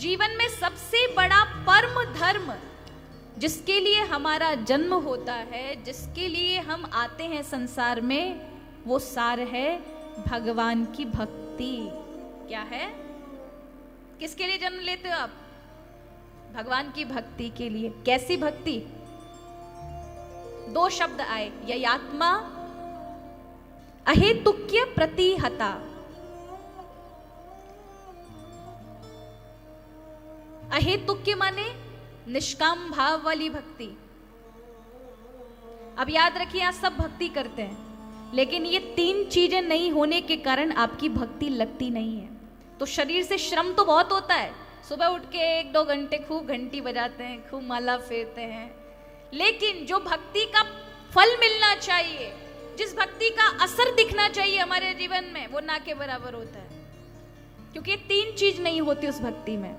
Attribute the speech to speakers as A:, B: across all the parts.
A: जीवन में सबसे बड़ा परम धर्म जिसके लिए हमारा जन्म होता है, जिसके लिए हम आते हैं संसार में, वो सार है भगवान की भक्ति। क्या है? किसके लिए जन्म लेते हो आप? भगवान की भक्ति के लिए। कैसी भक्ति? दो शब्द आए, ययात्मा अहेतुक्य प्रतिहता। अहेतुक्य माने निष्काम भाव वाली भक्ति। अब याद रखिए, आप सब भक्ति करते हैं, लेकिन ये तीन चीजें नहीं होने के कारण आपकी भक्ति लगती नहीं है। तो शरीर से श्रम तो बहुत होता है, सुबह उठ के 1-2 घंटे खूब घंटी बजाते हैं, खूब माला फेरते हैं, लेकिन जो भक्ति का फल मिलना चाहिए, जिस भक्ति का असर दिखना चाहिए हमारे जीवन में, वो ना के बराबर होता है, क्योंकि ये तीन चीज नहीं होती उस भक्ति में।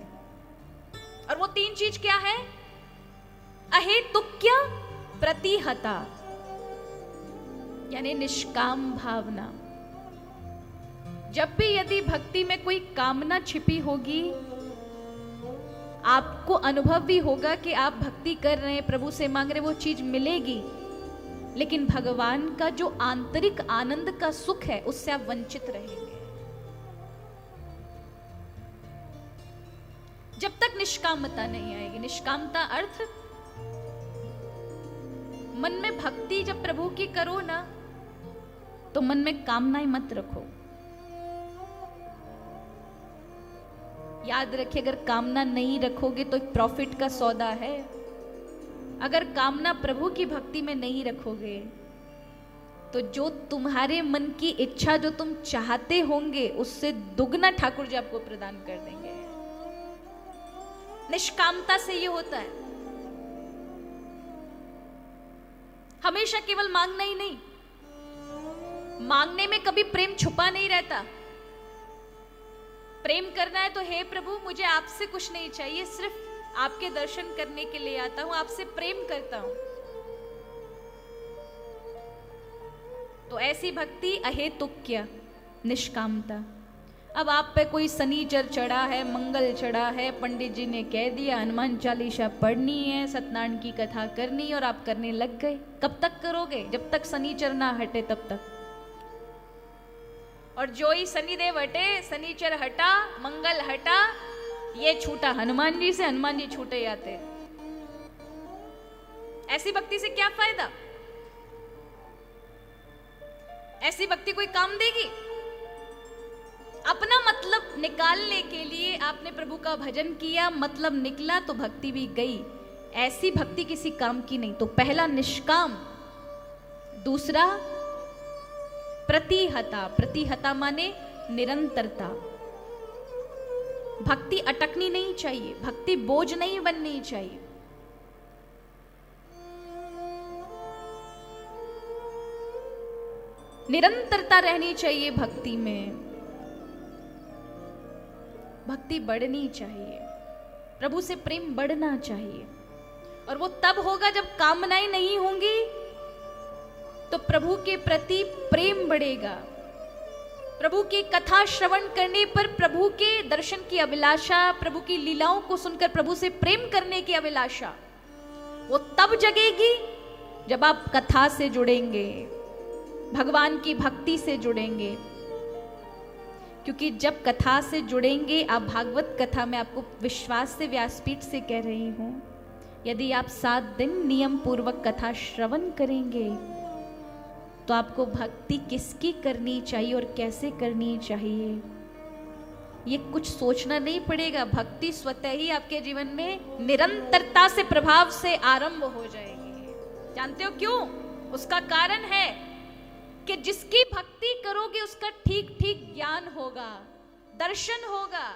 A: और वो तीन चीज क्या है? अहेतुक्य प्रतिहता, यानी निष्काम भावना। जब भी यदि भक्ति में कोई कामना छिपी होगी, आपको अनुभव भी होगा कि आप भक्ति कर रहे हैं, प्रभु से मांग रहे, वो चीज मिलेगी, लेकिन भगवान का जो आंतरिक आनंद का सुख है, उससे आप वंचित रहेंगे। जब तक निष्कामता नहीं आएगी। निष्कामता अर्थ, मन में भक्ति जब प्रभु की करो ना, तो मन में कामनाएं मत रखो। याद रखिए, अगर कामना नहीं रखोगे तो एक प्रॉफिट का सौदा है। अगर कामना प्रभु की भक्ति में नहीं रखोगे, तो जो तुम्हारे मन की इच्छा, जो तुम चाहते होंगे, उससे दुगना ठाकुर जी आपको प्रदान कर देंगे। निष्कामता से ये होता है। हमेशा केवल मांगना ही नहीं, मांगने में कभी प्रेम छुपा नहीं रहता। प्रेम करना है तो हे प्रभु, मुझे आपसे कुछ नहीं चाहिए, सिर्फ आपके दर्शन करने के लिए आता हूं, आपसे प्रेम करता हूं। तो ऐसी भक्ति अहेतुक्य, निष्कामता। अब आप पे कोई शनिचर चढ़ा है, मंगल चढ़ा है, पंडित जी ने कह दिया हनुमान चालीसा पढ़नी है, सत्यनारायण की कथा करनी है, और आप करने लग गए। कब तक करोगे? जब तक शनिचर ना हटे तब तक। और जो ही शनिदेव हटे, शनिचर हटा, मंगल हटा, ये छूटा हनुमान जी से, हनुमान जी छूटे जाते। ऐसी भक्ति से क्या फायदा? ऐसी भक्ति कोई काम देगी? अपना मतलब निकालने के लिए आपने प्रभु का भजन किया, मतलब निकला तो भक्ति भी गई। ऐसी भक्ति किसी काम की नहीं। तो पहला निष्काम, दूसरा प्रतिहता। प्रतिहता माने निरंतरता। भक्ति अटकनी नहीं चाहिए, भक्ति बोझ नहीं बननी चाहिए। निरंतरता रहनी चाहिए भक्ति में। भक्ति बढ़नी चाहिए, प्रभु से प्रेम बढ़ना चाहिए। और वो तब होगा जब कामनाएं नहीं होंगी, तो प्रभु के प्रति प्रेम बढ़ेगा। प्रभु की कथा श्रवण करने पर प्रभु के दर्शन की अभिलाषा, प्रभु की लीलाओं को सुनकर प्रभु से प्रेम करने की अभिलाषा, वो तब जगेगी जब आप कथा से जुड़ेंगे, भगवान की भक्ति से जुड़ेंगे। क्योंकि जब कथा से जुड़ेंगे आप, भागवत कथा में आपको विश्वास से, व्यासपीठ से कह रही हूं, यदि आप 7 दिन नियम पूर्वक कथा श्रवण करेंगे, तो आपको भक्ति किसकी करनी चाहिए और कैसे करनी चाहिए, ये कुछ सोचना नहीं पड़ेगा। भक्ति स्वतः ही आपके जीवन में निरंतरता से, प्रभाव से आरंभ हो जाएगी। जानते हो क्यों? उसका कारण है कि जिसकी भक्ति करोगे उसका ठीक ठीक ज्ञान होगा, दर्शन होगा,